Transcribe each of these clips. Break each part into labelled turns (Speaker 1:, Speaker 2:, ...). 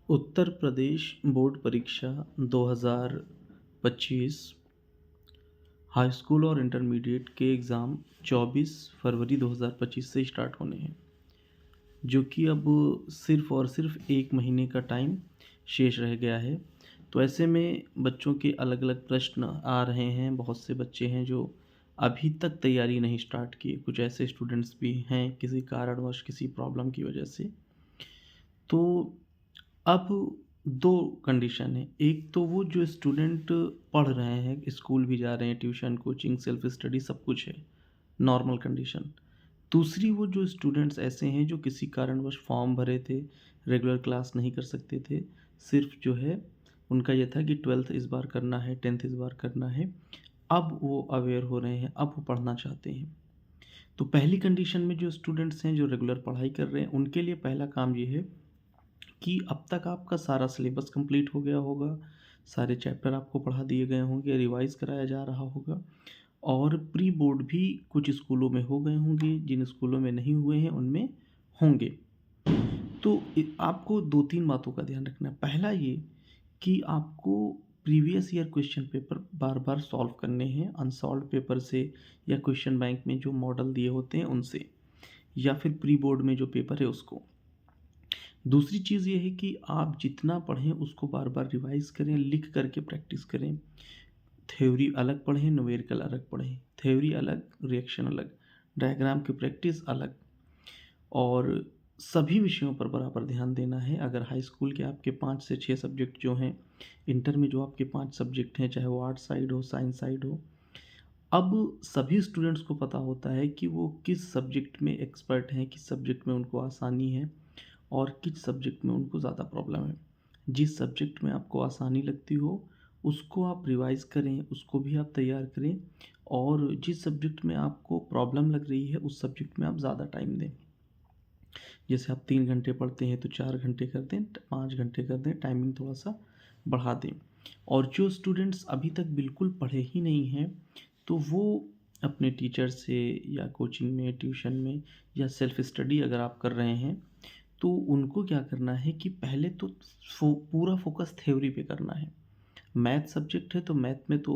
Speaker 1: Uttar Pradesh board परीक्षा 2025 high school और intermediate के एग्ज़ाम 24 फरवरी 2025 से स्टार्ट होने हैं, जो कि अब सिर्फ़ और सिर्फ़ 1 महीने का टाइम शेष रह गया है। तो ऐसे में बच्चों के अलग-अलग प्रश्न आ रहे हैं। बहुत से बच्चे हैं जो अभी तक तैयारी नहीं स्टार्ट किए। कुछ ऐसे स्टूडेंट्स भी हैं किसी कारणवश, किसी प्रॉब्लम की वजह से। तो अब 2 कंडीशन है। एक तो वो जो स्टूडेंट पढ़ रहे हैं, स्कूल भी जा रहे हैं, ट्यूशन, कोचिंग, सेल्फ स्टडी सब कुछ है, नॉर्मल कंडीशन। दूसरी वो जो स्टूडेंट्स ऐसे हैं जो किसी कारणवश फॉर्म भरे थे, रेगुलर क्लास नहीं कर सकते थे, सिर्फ़ जो है उनका ये था कि 12th इस बार करना है, 10th इस बार करना है। अब वो अवेयर हो रहे हैं, अब वो पढ़ना चाहते हैं। तो पहली कंडीशन में जो स्टूडेंट्स हैं, जो रेगुलर पढ़ाई कर रहे हैं, उनके लिए पहला काम ये है कि अब तक आपका सारा सिलेबस कंप्लीट हो गया होगा, सारे चैप्टर आपको पढ़ा दिए गए होंगे, रिवाइज़ कराया जा रहा होगा और प्री बोर्ड भी कुछ स्कूलों में हो गए होंगे, जिन स्कूलों में नहीं हुए हैं, उनमें होंगे। तो आपको 2-3 बातों का ध्यान रखना है। पहला ये कि आपको प्रीवियस ईयर क्वेश्चन पेपर बार-बार सॉल्व करने हैं, अनसॉल्व्ड पेपर से या क्वेश्चन बैंक में जो मॉडल दिए होते हैं, उनसे या फिर प्री बोर्ड में जो पेपर है, उसको। दूसरी चीज़ ये है कि आप जितना पढ़ें उसको बार-बार रिवाइज़ करें, लिख कर के प्रैक्टिस करें। थ्योरी अलग पढ़ें, न्यूमेरिकल अलग पढ़ें। थ्योरी अलग, रिएक्शन अलग, डायग्राम की प्रैक्टिस अलग और सभी विषयों पर बराबर ध्यान देना है। अगर हाई स्कूल के आपके 5 से 6 सब्जेक्ट जो हैं, इंटर में जो आपके 5 सब्जेक्ट हैं, चाहे वो आर्ट्स साइड हो, साइंस साइड हो, अब सभी स्टूडेंट्स को पता होता है कि वो किस सब्जेक्ट में एक्सपर्ट हैं, किस सब्जेक्ट में उनको आसानी है और किस सब्जेक्ट में उनको ज़्यादा प्रॉब्लम है। जिस सब्जेक्ट में आपको आसानी लगती हो, उसको आप रिवाइज़ करें, उसको भी आप तैयार करें और जिस सब्जेक्ट में आपको प्रॉब्लम लग रही है, उस सब्जेक्ट में आप ज़्यादा टाइम दें। जैसे आप 3 घंटे पढ़ते हैं तो 4 घंटे कर दें, 5 घंटे कर दें, टाइमिंग थोड़ा-सा बढ़ा दें। और जो स्टूडेंट्स अभी तक बिल्कुल पढ़े ही नहीं हैं, तो वो अपने टीचर से या कोचिंग में, ट्यूशन में या सेल्फ स्टडी अगर आप कर रहे हैं, तो उनको क्या करना है कि पहले तो पूरा फ़ोकस थ्योरी पे करना है। मैथ सब्जेक्ट है तो मैथ में तो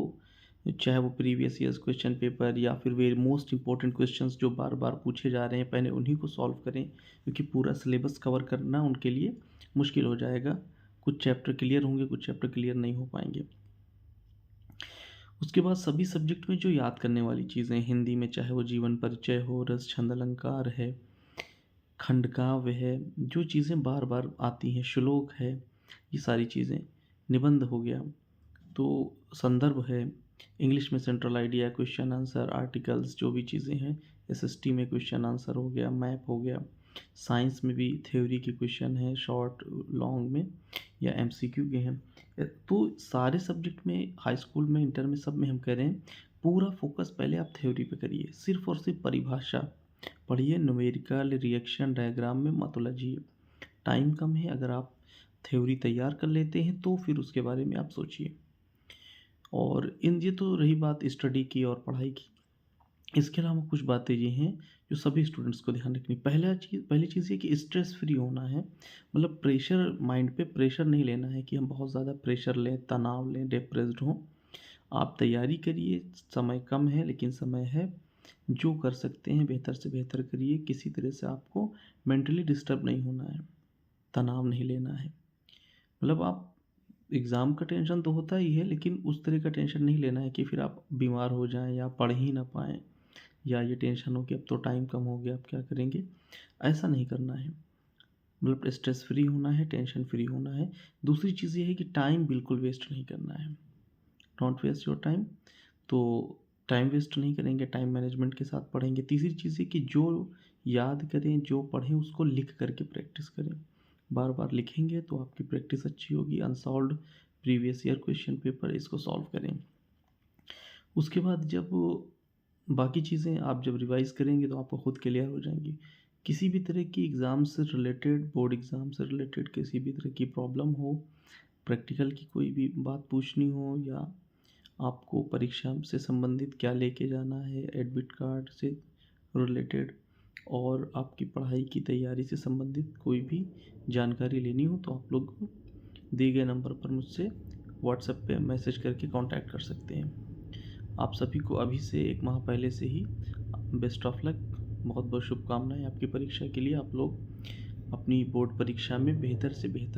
Speaker 1: चाहे वो प्रीवियस ईयर्स क्वेश्चन पेपर या फिर वे मोस्ट इंपॉर्टेंट क्वेश्चंस जो बार बार पूछे जा रहे हैं पहले उन्हीं को सॉल्व करें क्योंकि पूरा सिलेबस कवर करना उनके लिए मुश्किल हो जाएगा। कुछ चैप्टर क्लियर होंगे, कुछ चैप्टर क्लियर नहीं हो पाएंगे। उसके बाद सभी सब्जेक्ट में जो याद करने वाली चीज़ें, हिंदी में चाहे वो जीवन परिचय हो, रस छंद अलंकार है, खंडकाव्य है, जो चीज़ें बार बार आती हैं, श्लोक है, ये सारी चीज़ें, निबंध हो गया, तो संदर्भ है, इंग्लिश में central idea, question answer, articles, जो भी चीज़ें हैं, एसएसटी में क्वेश्चन आंसर हो गया, मैप हो गया, साइंस में भी थ्योरी के क्वेश्चन हैं, शॉर्ट लॉन्ग में या एमसीक्यू के हैं। तो सारे सब्जेक्ट में, हाई स्कूल में, इंटर में, सब में हम कह रहे हैं पूरा फोकस पहले आप थ्योरी पे करिए, सिर्फ और सिर्फ परिभाषा पढ़िए, न्यूमेरिकल, रिएक्शन, डायग्राम में मत उलझिए। टाइम कम है, अगर आप थ्योरी तैयार कर लेते हैं तो फिर उसके बारे में आप सोचिए। और इन ये तो रही बात स्टडी की और पढ़ाई की। इसके अलावा कुछ बातें ये हैं जो सभी स्टूडेंट्स को ध्यान रखनी। पहली चीज़ ये कि स्ट्रेस फ्री होना है, मतलब प्रेशर, माइंड पे प्रेशर नहीं लेना है कि हम बहुत ज़्यादा प्रेशर लें, तनाव लें, डिप्रेस्ड हों। आप तैयारी करिए, समय कम है लेकिन समय है, जो कर सकते हैं बेहतर से बेहतर करिए। किसी तरह से आपको मेंटली डिस्टर्ब नहीं होना है, तनाव नहीं लेना है। मतलब आप, एग्ज़ाम का टेंशन तो होता ही है लेकिन उस तरह का टेंशन नहीं लेना है कि फिर आप बीमार हो जाएँ या पढ़ ही ना पाएँ या ये टेंशन हो कि अब तो टाइम कम हो गया, अब क्या करेंगे? ऐसा नहीं करना है। मतलब स्ट्रेस फ्री होना है, टेंशन फ्री होना है। दूसरी चीज़ ये है कि टाइम बिल्कुल वेस्ट नहीं करना है। Don't waste your time. तो टाइम वेस्ट नहीं करेंगे, टाइम मैनेजमेंट के साथ पढ़ेंगे। तीसरी चीज़ है कि जो याद करें, जो पढ़ें उसको लिख कर के प्रैक्टिस करें। बार-बार लिखेंगे तो आपकी प्रैक्टिस अच्छी होगी। Unsolved previous year question paper, इसको सॉल्व करें। उसके बाद जब बाकी चीज़ें आप जब रिवाइज़ करेंगे तो आपको खुद क्लियर हो जाएँगी। किसी भी तरह की एग्ज़ाम से रिलेटेड, बोर्ड एग्ज़ाम से रिलेटेड किसी भी तरह की प्रॉब्लम हो, प्रैक्टिकल की कोई भी बात पूछनी हो या आपको परीक्षा से संबंधित क्या लेके जाना है, एडमिट कार्ड से रिलेटेड और आपकी पढ़ाई की तैयारी से संबंधित कोई भी जानकारी लेनी हो तो आप लोग दिए गए नंबर पर मुझसे व्हाट्सएप पे मैसेज करके कांटेक्ट कर सकते हैं। आप सभी को अभी से 1 माह पहले से ही बेस्ट ऑफ लक, बहुत बहुत शुभकामनाएं आपकी परीक्षा के लिए। आप लोग अपनी बोर्ड परीक्षा में बेहतर से बेहतर